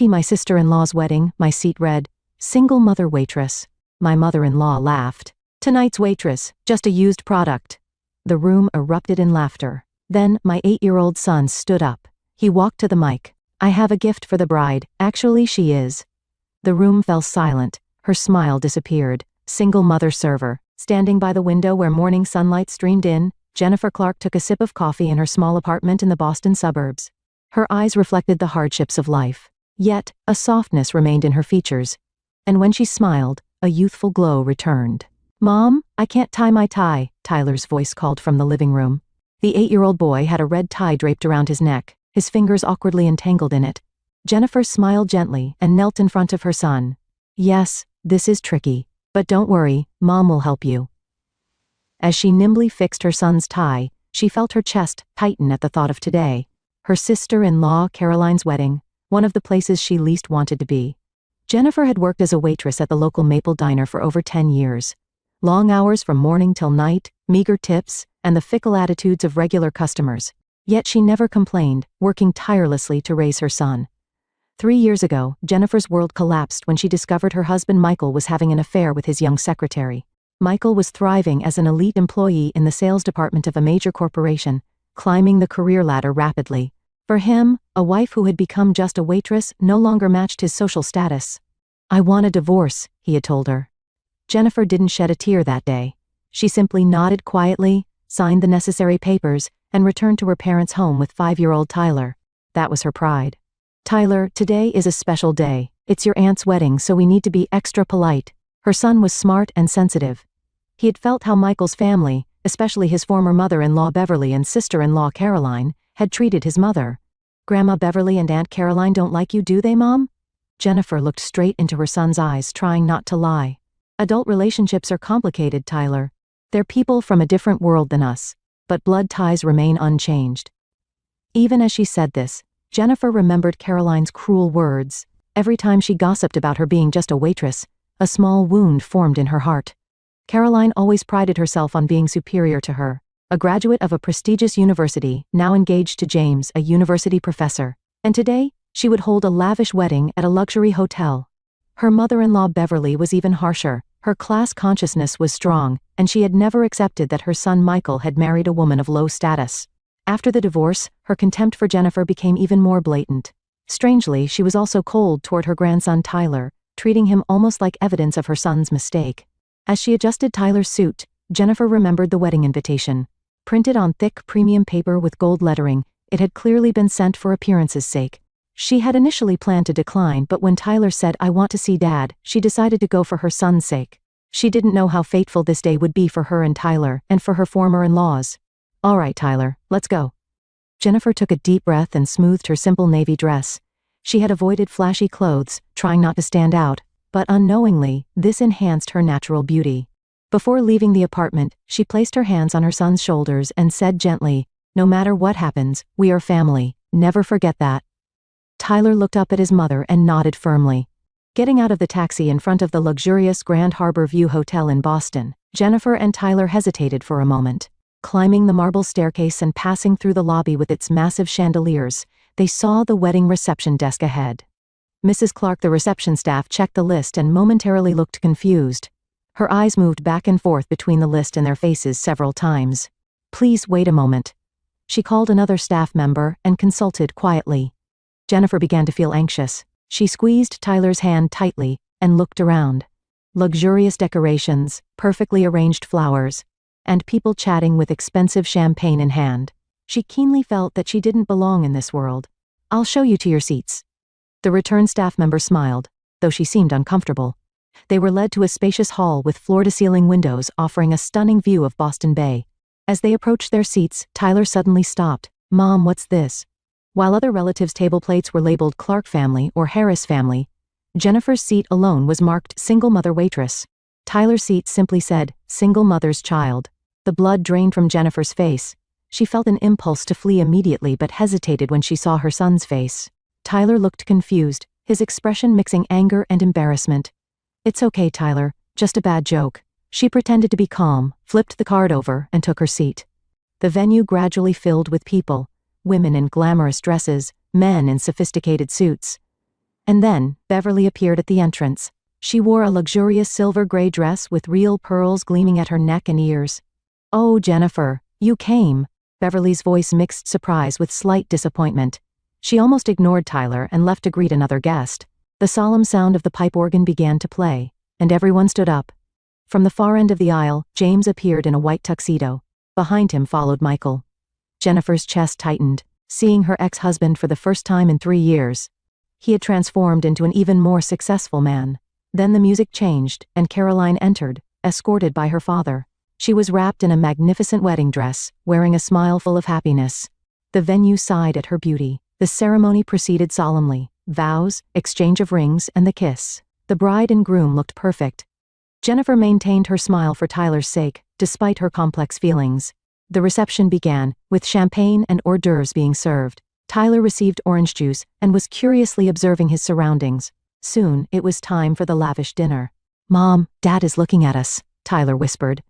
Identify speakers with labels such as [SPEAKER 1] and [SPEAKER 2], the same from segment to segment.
[SPEAKER 1] My sister-in-law's wedding, my seat read, "Single mother waitress." My mother-in-law laughed. "Tonight's waitress, just a used product." The room erupted in laughter. Then, my 8-year-old son stood up. He walked to the mic. "I have a gift for the bride, actually she is." The room fell silent. Her smile disappeared. Single mother server. Standing by the window where morning sunlight streamed in, Jennifer Clark took a sip of coffee in her small apartment in the Boston suburbs. Her eyes reflected the hardships of life. Yet, a softness remained in her features. And when she smiled, a youthful glow returned. "Mom, I can't tie my tie," Tyler's voice called from the living room. The 8-year-old boy had a red tie draped around his neck, his fingers awkwardly entangled in it. Jennifer smiled gently and knelt in front of her son. "Yes, this is tricky. But don't worry, Mom will help you." As she nimbly fixed her son's tie, she felt her chest tighten at the thought of today. Her sister-in-law Caroline's wedding, one of the places she least wanted to be. Jennifer had worked as a waitress at the local Maple Diner for over 10 years. Long hours from morning till night, meager tips, and the fickle attitudes of regular customers. Yet she never complained, working tirelessly to raise her son. 3 years ago, Jennifer's world collapsed when she discovered her husband Michael was having an affair with his young secretary. Michael was thriving as an elite employee in the sales department of a major corporation, climbing the career ladder rapidly. For him, a wife who had become just a waitress no longer matched his social status. "I want a divorce," he had told her. Jennifer didn't shed a tear that day. She simply nodded quietly, signed the necessary papers, and returned to her parents' home with 5-year-old Tyler. That was her pride. "Tyler, today is a special day. It's your aunt's wedding, so we need to be extra polite." Her son was smart and sensitive. He had felt how Michael's family, especially his former mother-in-law Beverly and sister-in-law Caroline, had treated his mother. "Grandma Beverly and Aunt Caroline don't like you, do they, Mom?" Jennifer looked straight into her son's eyes, trying not to lie. "Adult relationships are complicated, Tyler. They're people from a different world than us, but blood ties remain unchanged." Even as she said this, Jennifer remembered Caroline's cruel words. Every time she gossiped about her being just a waitress, a small wound formed in her heart. Caroline always prided herself on being superior to her. A graduate of a prestigious university, now engaged to James, a university professor. And today, she would hold a lavish wedding at a luxury hotel. Her mother-in-law Beverly was even harsher. Her class consciousness was strong, and she had never accepted that her son Michael had married a woman of low status. After the divorce, her contempt for Jennifer became even more blatant. Strangely, she was also cold toward her grandson Tyler, treating him almost like evidence of her son's mistake. As she adjusted Tyler's suit, Jennifer remembered the wedding invitation. Printed on thick premium paper with gold lettering, it had clearly been sent for appearance's sake. She had initially planned to decline, but when Tyler said, "I want to see Dad," she decided to go for her son's sake. She didn't know how fateful this day would be for her and Tyler, and for her former in-laws. "All right, Tyler, let's go." Jennifer took a deep breath and smoothed her simple navy dress. She had avoided flashy clothes, trying not to stand out, but unknowingly, this enhanced her natural beauty. Before leaving the apartment, she placed her hands on her son's shoulders and said gently, "No matter what happens, we are family. Never forget that." Tyler looked up at his mother and nodded firmly. Getting out of the taxi in front of the luxurious Grand Harbor View Hotel in Boston, Jennifer and Tyler hesitated for a moment. Climbing the marble staircase and passing through the lobby with its massive chandeliers, they saw the wedding reception desk ahead. Mrs. Clark, the reception staff, checked the list and momentarily looked confused. Her eyes moved back and forth between the list and their faces several times. "Please wait a moment." She called another staff member and consulted quietly. Jennifer began to feel anxious. She squeezed Tyler's hand tightly and looked around. Luxurious decorations, perfectly arranged flowers, and people chatting with expensive champagne in hand. She keenly felt that she didn't belong in this world. "I'll show you to your seats." The return staff member smiled, though she seemed uncomfortable. They were led to a spacious hall with floor-to-ceiling windows offering a stunning view of Boston Bay. As they approached their seats, Tyler suddenly stopped. "Mom, what's this?" While other relatives' table plates were labeled Clark family or Harris family, Jennifer's seat alone was marked single mother waitress. Tyler's seat simply said, single mother's child. The blood drained from Jennifer's face. She felt an impulse to flee immediately but hesitated when she saw her son's face. Tyler looked confused, his expression mixing anger and embarrassment. "It's okay, Tyler, just a bad joke." She pretended to be calm, flipped the card over, and took her seat. The venue gradually filled with people, women in glamorous dresses, men in sophisticated suits. And then, Beverly appeared at the entrance. She wore a luxurious silver-gray dress with real pearls gleaming at her neck and ears. "Oh, Jennifer, you came." Beverly's voice mixed surprise with slight disappointment. She almost ignored Tyler and left to greet another guest. The solemn sound of the pipe organ began to play, and everyone stood up. From the far end of the aisle, James appeared in a white tuxedo. Behind him followed Michael. Jennifer's chest tightened, seeing her ex-husband for the first time in 3 years. He had transformed into an even more successful man. Then the music changed, and Caroline entered, escorted by her father. She was wrapped in a magnificent wedding dress, wearing a smile full of happiness. The venue sighed at her beauty. The ceremony proceeded solemnly. Vows, exchange of rings, and the kiss. The bride and groom looked perfect. Jennifer maintained her smile for Tyler's sake, despite her complex feelings. The reception began, with champagne and hors d'oeuvres being served. Tyler received orange juice and was curiously observing his surroundings. Soon, it was time for the lavish dinner. "Mom, Dad is looking at us," Tyler whispered.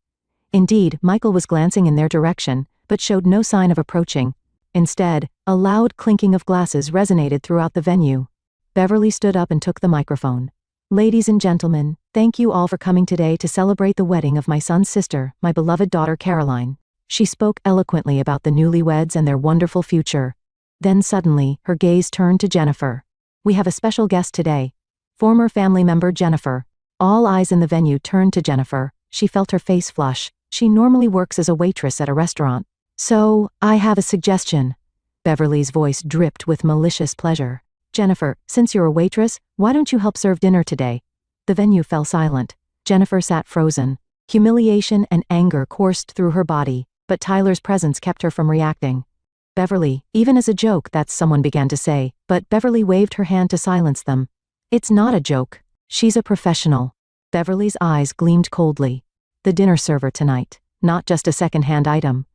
[SPEAKER 1] Indeed, Michael was glancing in their direction, but showed no sign of approaching. Instead, a loud clinking of glasses resonated throughout the venue. Beverly stood up and took the microphone. "Ladies and gentlemen, thank you all for coming today to celebrate the wedding of my son's sister, my beloved daughter Caroline." She spoke eloquently about the newlyweds and their wonderful future. Then suddenly, her gaze turned to Jennifer. "We have a special guest today. Former family member Jennifer." All eyes in the venue turned to Jennifer. She felt her face flush. She normally works as a waitress at a restaurant. "So, I have a suggestion." Beverly's voice dripped with malicious pleasure. "Jennifer, since you're a waitress, why don't you help serve dinner today?" The venue fell silent. Jennifer sat frozen. Humiliation and anger coursed through her body, but Tyler's presence kept her from reacting. "Beverly, even as a joke," someone began to say, but Beverly waved her hand to silence them. "It's not a joke. She's a professional." Beverly's eyes gleamed coldly. "The dinner server tonight, not just a second-hand item."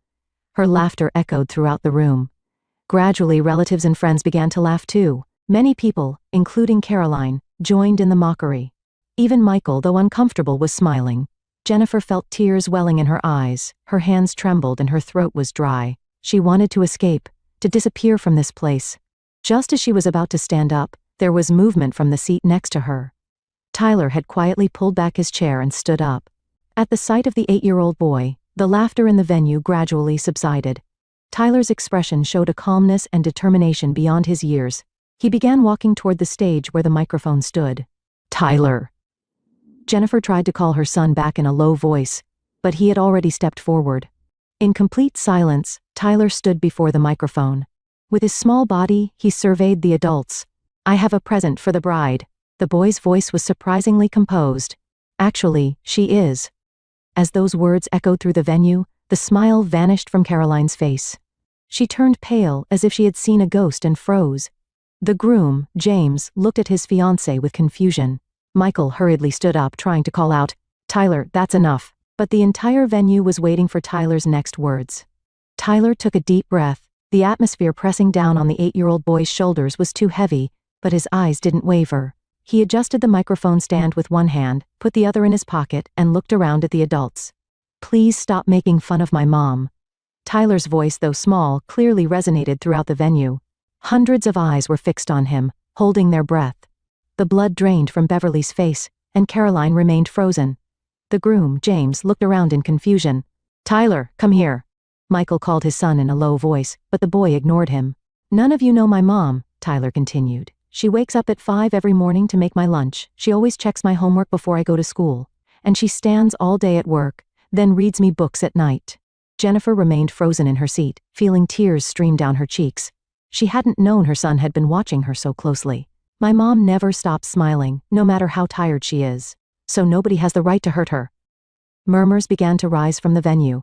[SPEAKER 1] Her laughter echoed throughout the room. Gradually, relatives and friends began to laugh too. Many people, including Caroline, joined in the mockery. Even Michael, though uncomfortable, was smiling. Jennifer felt tears welling in her eyes, her hands trembled and her throat was dry. She wanted to escape, to disappear from this place. Just as she was about to stand up, there was movement from the seat next to her. Tyler had quietly pulled back his chair and stood up. At the sight of the 8-year-old boy, the laughter in the venue gradually subsided. Tyler's expression showed a calmness and determination beyond his years. He began walking toward the stage where the microphone stood. "Tyler." Jennifer tried to call her son back in a low voice, but he had already stepped forward. In complete silence, Tyler stood before the microphone. With his small body, he surveyed the adults. "I have a present for the bride." The boy's voice was surprisingly composed. "Actually, she is." As those words echoed through the venue, the smile vanished from Caroline's face. She turned pale as if she had seen a ghost and froze. The groom, James, looked at his fiancée with confusion. Michael hurriedly stood up, trying to call out, "Tyler, that's enough." But the entire venue was waiting for Tyler's next words. Tyler took a deep breath. The atmosphere pressing down on the 8-year-old boy's shoulders was too heavy, but his eyes didn't waver. He adjusted the microphone stand with one hand, put the other in his pocket, and looked around at the adults. "Please stop making fun of my mom." Tyler's voice, though small, clearly resonated throughout the venue. Hundreds of eyes were fixed on him, holding their breath. The blood drained from Beverly's face, and Caroline remained frozen. The groom, James, looked around in confusion. "Tyler, come here." Michael called his son in a low voice, but the boy ignored him. "None of you know my mom," Tyler continued. "She wakes up at 5 every morning to make my lunch. She always checks my homework before I go to school. And she stands all day at work, then reads me books at night." Jennifer remained frozen in her seat, feeling tears stream down her cheeks. She hadn't known her son had been watching her so closely. "My mom never stops smiling, no matter how tired she is. So nobody has the right to hurt her." Murmurs began to rise from the venue.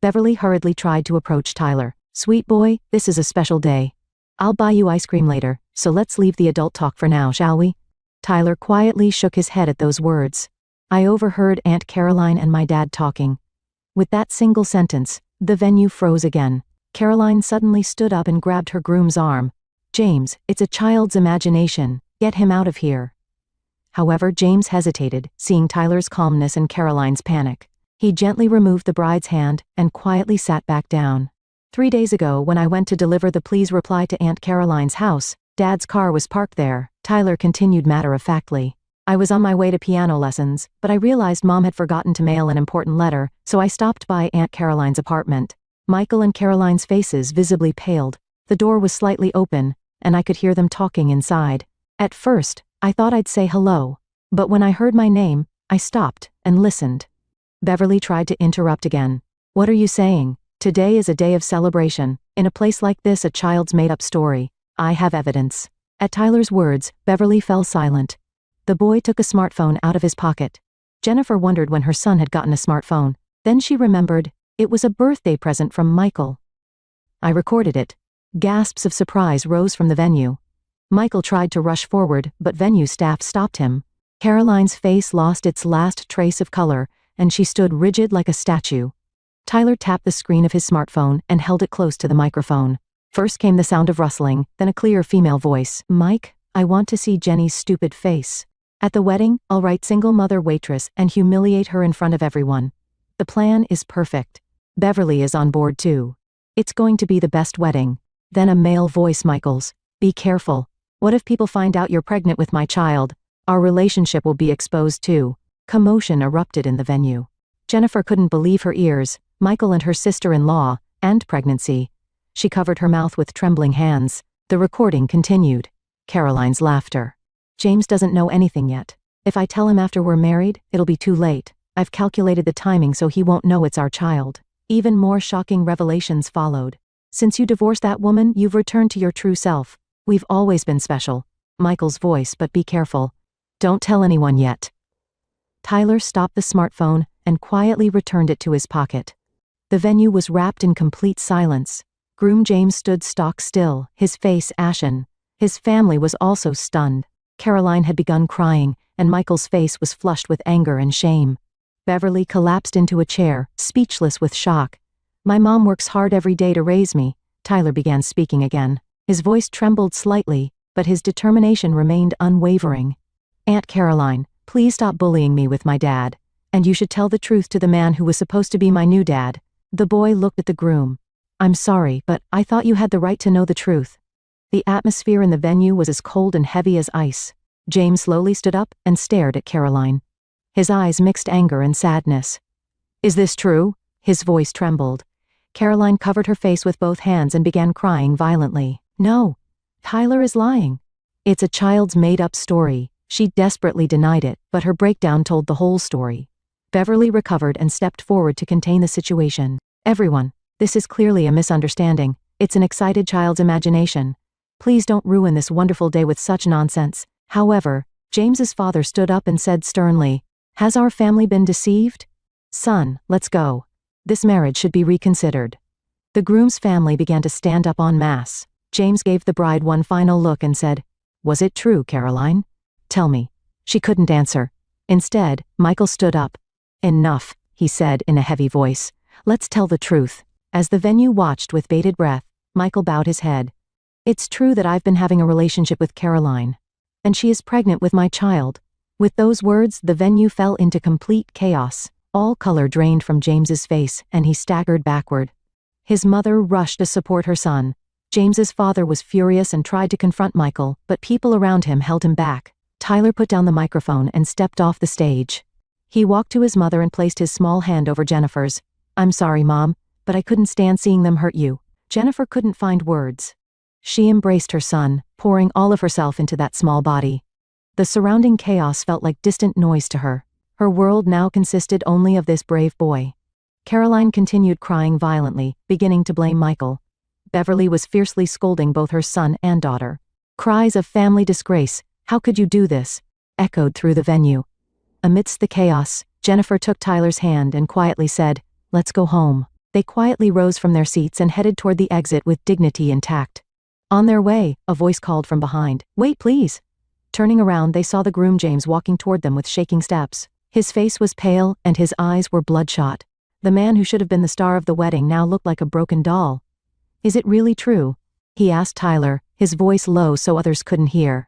[SPEAKER 1] Beverly hurriedly tried to approach Tyler. "Sweet boy, this is a special day. I'll buy you ice cream later, so let's leave the adult talk for now, shall we?" Tyler quietly shook his head at those words. "I overheard Aunt Caroline and my dad talking." With that single sentence, the venue froze again. Caroline suddenly stood up and grabbed her groom's arm. "James, it's a child's imagination. Get him out of here." However, James hesitated, seeing Tyler's calmness and Caroline's panic. He gently removed the bride's hand and quietly sat back down. 3 days ago, when I went to deliver the please reply to Aunt Caroline's house, Dad's car was parked there, Tyler continued matter-of-factly. I was on my way to piano lessons, but I realized Mom had forgotten to mail an important letter, so I stopped by Aunt Caroline's apartment. Michael and Caroline's faces visibly paled. The door was slightly open, and I could hear them talking inside. At first, I thought I'd say hello, but when I heard my name, I stopped and listened. Beverly tried to interrupt again. What are you saying? Today is a day of celebration. In a place like this, a child's made-up story. I have evidence. At Tyler's words, Beverly fell silent. The boy took a smartphone out of his pocket. Jennifer wondered when her son had gotten a smartphone. Then she remembered, it was a birthday present from Michael. I recorded it. Gasps of surprise rose from the venue. Michael tried to rush forward, but venue staff stopped him. Caroline's face lost its last trace of color, and she stood rigid like a statue. Tyler tapped the screen of his smartphone and held it close to the microphone. First came the sound of rustling, then a clear female voice. Mike, I want to see Jenny's stupid face. At the wedding, I'll write single mother waitress and humiliate her in front of everyone. The plan is perfect. Beverly is on board too. It's going to be the best wedding. Then a male voice, Michael's. Be careful. What if people find out you're pregnant with my child? Our relationship will be exposed too. Commotion erupted in the venue. Jennifer couldn't believe her ears. Michael and her sister-in-law, and pregnancy. She covered her mouth with trembling hands. The recording continued. Caroline's laughter. James doesn't know anything yet. If I tell him after we're married, it'll be too late. I've calculated the timing so he won't know it's our child. Even more shocking revelations followed. Since you divorced that woman, you've returned to your true self. We've always been special. Michael's voice, but be careful. Don't tell anyone yet. Tyler stopped the smartphone and quietly returned it to his pocket. The venue was wrapped in complete silence. Groom James stood stock still, his face ashen. His family was also stunned. Caroline had begun crying, and Michael's face was flushed with anger and shame. Beverly collapsed into a chair, speechless with shock. My mom works hard every day to raise me. Tyler began speaking again. His voice trembled slightly, but his determination remained unwavering. Aunt Caroline, please stop bullying me with my dad. And you should tell the truth to the man who was supposed to be my new dad. The boy looked at the groom. I'm sorry, but I thought you had the right to know the truth. The atmosphere in the venue was as cold and heavy as ice. James slowly stood up and stared at Caroline. His eyes mixed anger and sadness. Is this true? His voice trembled. Caroline covered her face with both hands and began crying violently. No. Tyler is lying. It's a child's made-up story. She desperately denied it, but her breakdown told the whole story. Beverly recovered and stepped forward to contain the situation. Everyone, this is clearly a misunderstanding. It's an excited child's imagination. Please don't ruin this wonderful day with such nonsense. However, James's father stood up and said sternly, Has our family been deceived? Son, let's go. This marriage should be reconsidered. The groom's family began to stand up en masse. James gave the bride one final look and said, Was it true, Caroline? Tell me. She couldn't answer. Instead, Michael stood up. Enough, he said in a heavy voice. Let's tell the truth. As the venue watched with bated breath, Michael bowed his head. It's true that I've been having a relationship with Caroline. And she is pregnant with my child. With those words, the venue fell into complete chaos. All color drained from James's face, and he staggered backward. His mother rushed to support her son. James's father was furious and tried to confront Michael, but people around him held him back. Tyler put down the microphone and stepped off the stage. He walked to his mother and placed his small hand over Jennifer's. I'm sorry, Mom, but I couldn't stand seeing them hurt you. Jennifer couldn't find words. She embraced her son, pouring all of herself into that small body. The surrounding chaos felt like distant noise to her. Her world now consisted only of this brave boy. Caroline continued crying violently, beginning to blame Michael. Beverly was fiercely scolding both her son and daughter. Cries of family disgrace, how could you do this? Echoed through the venue. Amidst the chaos, Jennifer took Tyler's hand and quietly said, Let's go home. They quietly rose from their seats and headed toward the exit with dignity intact. On their way, a voice called from behind, Wait, please. Turning around, they saw the groom James walking toward them with shaking steps. His face was pale and his eyes were bloodshot. The man who should have been the star of the wedding now looked like a broken doll. Is it really true? He asked Tyler, his voice low so others couldn't hear.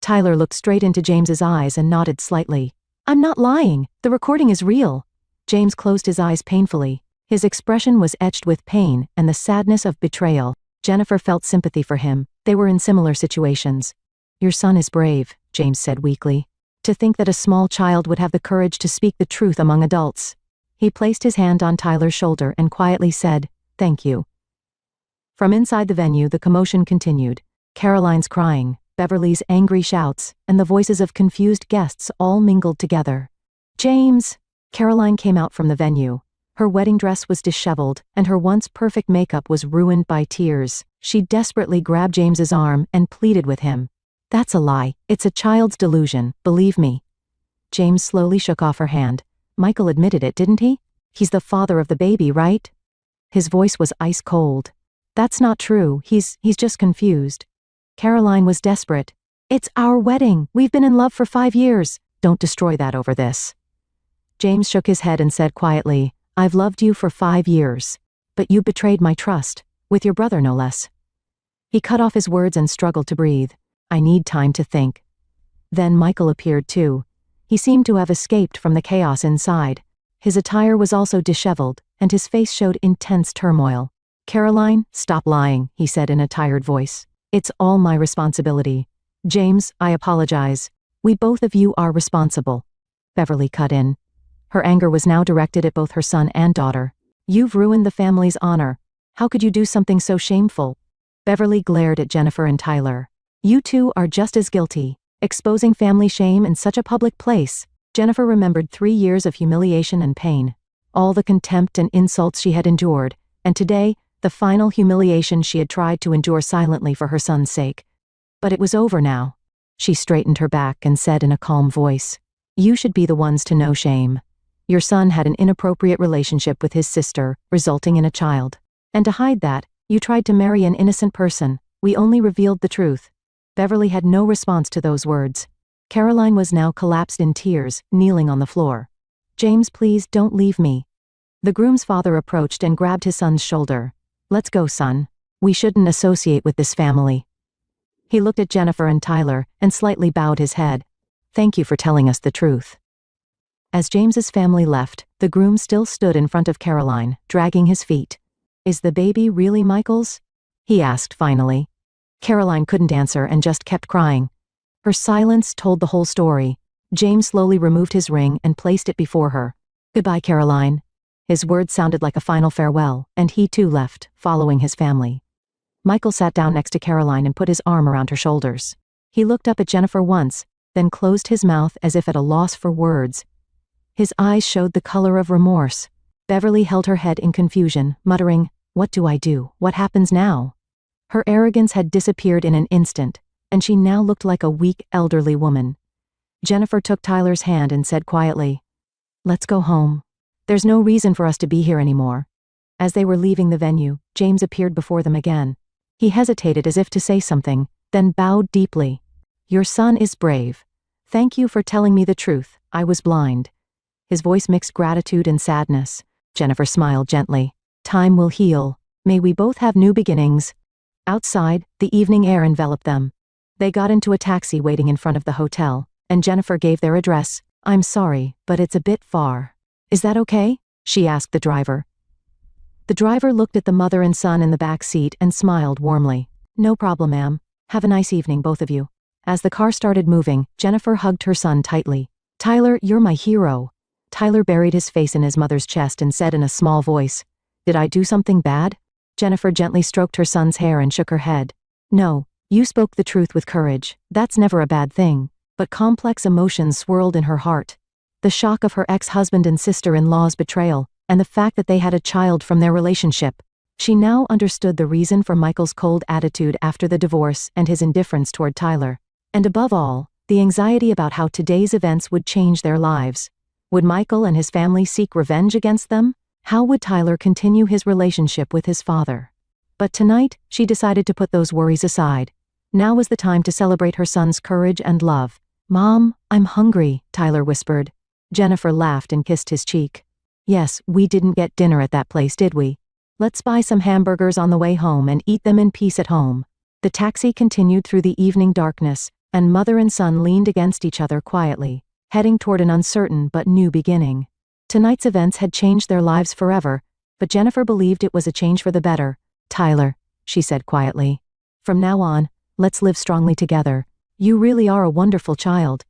[SPEAKER 1] Tyler looked straight into James's eyes and nodded slightly. I'm not lying. The recording is real. James closed his eyes painfully. His expression was etched with pain and the sadness of betrayal. Jennifer felt sympathy for him. They were in similar situations. Your son is brave, James said weakly. To think that a small child would have the courage to speak the truth among adults. He placed his hand on Tyler's shoulder and quietly said, "Thank you." From inside the venue, the commotion continued. Caroline's crying, Beverly's angry shouts, and the voices of confused guests all mingled together. "James!" Caroline came out from the venue. Her wedding dress was disheveled, and her once perfect makeup was ruined by tears. She desperately grabbed James's arm and pleaded with him. "That's a lie. It's a child's delusion, believe me." James slowly shook off her hand. "Michael admitted it, didn't he? He's the father of the baby, right?" His voice was ice cold. "That's not true. He's just confused." Caroline was desperate. "It's our wedding. We've been in love for 5 years. Don't destroy that over this." James shook his head and said quietly, "I've loved you for 5 years. But you betrayed my trust. With your brother, no less." He cut off his words and struggled to breathe. "I need time to think." Then Michael appeared too. He seemed to have escaped from the chaos inside. His attire was also disheveled, and his face showed intense turmoil. "Caroline, stop lying," he said in a tired voice. "It's all my responsibility. James, I apologize. We both of you are responsible." Beverly cut in. Her anger was now directed at both her son and daughter. "You've ruined the family's honor. How could you do something so shameful?" Beverly glared at Jennifer and Tyler. "You two are just as guilty. Exposing family shame in such a public place." Jennifer remembered 3 years of humiliation and pain. All the contempt and insults she had endured, and today, the final humiliation she had tried to endure silently for her son's sake. But it was over now. She straightened her back and said in a calm voice, "You should be the ones to know shame. Your son had an inappropriate relationship with his sister, resulting in a child. And to hide that, you tried to marry an innocent person. We only revealed the truth." Beverly had no response to those words. Caroline was now collapsed in tears, kneeling on the floor. "James, please don't leave me." The groom's father approached and grabbed his son's shoulder. "Let's go, son. We shouldn't associate with this family." He looked at Jennifer and Tyler and slightly bowed his head. "Thank you for telling us the truth." As James's family left, the groom still stood in front of Caroline, dragging his feet. "Is the baby really Michael's?" he asked finally. Caroline couldn't answer and just kept crying. Her silence told the whole story. James slowly removed his ring and placed it before her. "Goodbye, Caroline." His words sounded like a final farewell, and he too left, following his family. Michael sat down next to Caroline and put his arm around her shoulders. He looked up at Jennifer once, then closed his mouth as if at a loss for words. His eyes showed the color of remorse. Beverly held her head in confusion, muttering, "What do I do? What happens now?" Her arrogance had disappeared in an instant, and she now looked like a weak, elderly woman. Jennifer took Tyler's hand and said quietly, "Let's go home. There's no reason for us to be here anymore." As they were leaving the venue, James appeared before them again. He hesitated as if to say something, then bowed deeply. "Your son is brave. Thank you for telling me the truth. I was blind." His voice mixed gratitude and sadness. Jennifer smiled gently. "Time will heal. May we both have new beginnings." Outside, the evening air enveloped them. They got into a taxi waiting in front of the hotel, and Jennifer gave their address. "I'm sorry, but it's a bit far." "Is that okay?" she asked the driver. The driver looked at the mother and son in the back seat and smiled warmly. "No problem, ma'am. Have a nice evening, both of you." As the car started moving, Jennifer hugged her son tightly. "Tyler, you're my hero." Tyler buried his face in his mother's chest and said in a small voice, "Did I do something bad?" Jennifer gently stroked her son's hair and shook her head. "No, you spoke the truth with courage. That's never a bad thing." But complex emotions swirled in her heart. The shock of her ex-husband and sister-in-law's betrayal, and the fact that they had a child from their relationship. She now understood the reason for Michael's cold attitude after the divorce and his indifference toward Tyler. And above all, the anxiety about how today's events would change their lives. Would Michael and his family seek revenge against them? How would Tyler continue his relationship with his father? But tonight, she decided to put those worries aside. Now was the time to celebrate her son's courage and love. "Mom, I'm hungry," Tyler whispered. Jennifer laughed and kissed his cheek. "Yes, we didn't get dinner at that place, did we? Let's buy some hamburgers on the way home and eat them in peace at home." The taxi continued through the evening darkness, and mother and son leaned against each other quietly, heading toward an uncertain but new beginning. Tonight's events had changed their lives forever, but Jennifer believed it was a change for the better. "Tyler," she said quietly, "from now on, Let's live strongly together. You really are a wonderful child."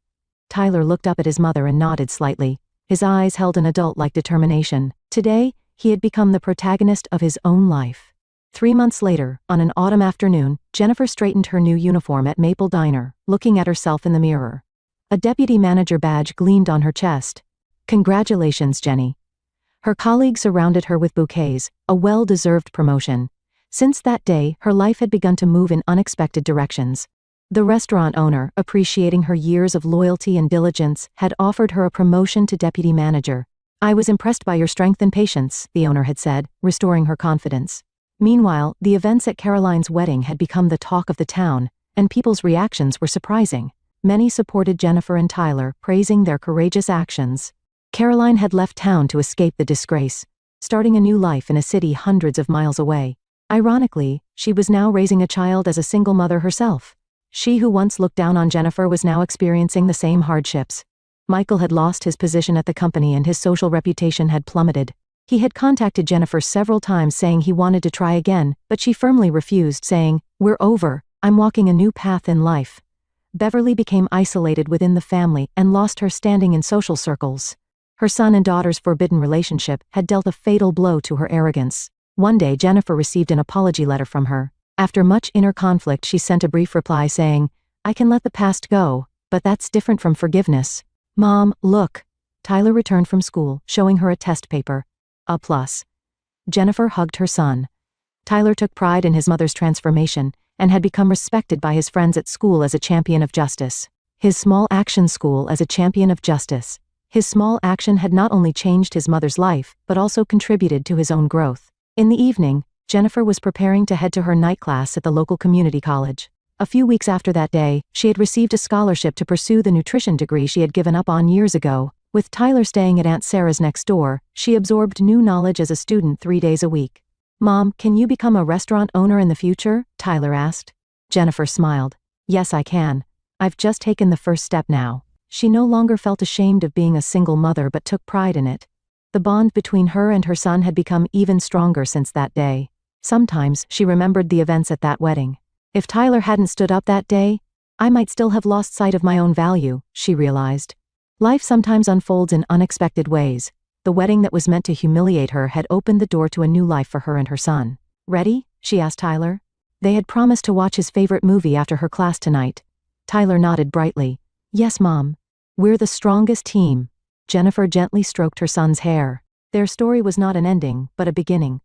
[SPEAKER 1] Tyler looked up at his mother and nodded slightly. His eyes held an adult-like determination. Today, he had become the protagonist of his own life. 3 months later, on an autumn afternoon, Jennifer straightened her new uniform at Maple Diner, looking at herself in the mirror. A deputy manager badge gleamed on her chest. "Congratulations, Jenny." Her colleagues surrounded her with bouquets, a well-deserved promotion. Since that day, her life had begun to move in unexpected directions. The restaurant owner, appreciating her years of loyalty and diligence, had offered her a promotion to deputy manager. "I was impressed by your strength and patience," the owner had said, restoring her confidence. Meanwhile, the events at Caroline's wedding had become the talk of the town, and people's reactions were surprising. Many supported Jennifer and Tyler, praising their courageous actions. Caroline had left town to escape the disgrace, starting a new life in a city hundreds of miles away. Ironically, she was now raising a child as a single mother herself. She who once looked down on Jennifer was now experiencing the same hardships. Michael had lost his position at the company and his social reputation had plummeted. He had contacted Jennifer several times saying he wanted to try again, but she firmly refused, saying, "We're over, I'm walking a new path in life." Beverly became isolated within the family and lost her standing in social circles. Her son and daughter's forbidden relationship had dealt a fatal blow to her arrogance. One day Jennifer received an apology letter from her. After much inner conflict, she sent a brief reply saying, "I can let the past go, but that's different from forgiveness." "Mom, look." Tyler returned from school, showing her a test paper. A plus. Jennifer hugged her son. Tyler took pride in his mother's transformation, and had become respected by his friends at school as a champion of justice. His small action school as a champion of justice. His small action had not only changed his mother's life, but also contributed to his own growth. In the evening, Jennifer was preparing to head to her night class at the local community college. A few weeks after that day, she had received a scholarship to pursue the nutrition degree she had given up on years ago. With Tyler staying at Aunt Sarah's next door, she absorbed new knowledge as a student 3 days a week. "Mom, can you become a restaurant owner in the future?" Tyler asked. Jennifer smiled. "Yes, I can. I've just taken the first step now." She no longer felt ashamed of being a single mother but took pride in it. The bond between her and her son had become even stronger since that day. Sometimes, she remembered the events at that wedding. If Tyler hadn't stood up that day, I might still have lost sight of my own value, she realized. Life sometimes unfolds in unexpected ways. The wedding that was meant to humiliate her had opened the door to a new life for her and her son. "Ready?" she asked Tyler. They had promised to watch his favorite movie after her class tonight. Tyler nodded brightly. "Yes, Mom. We're the strongest team." Jennifer gently stroked her son's hair. Their story was not an ending, but a beginning.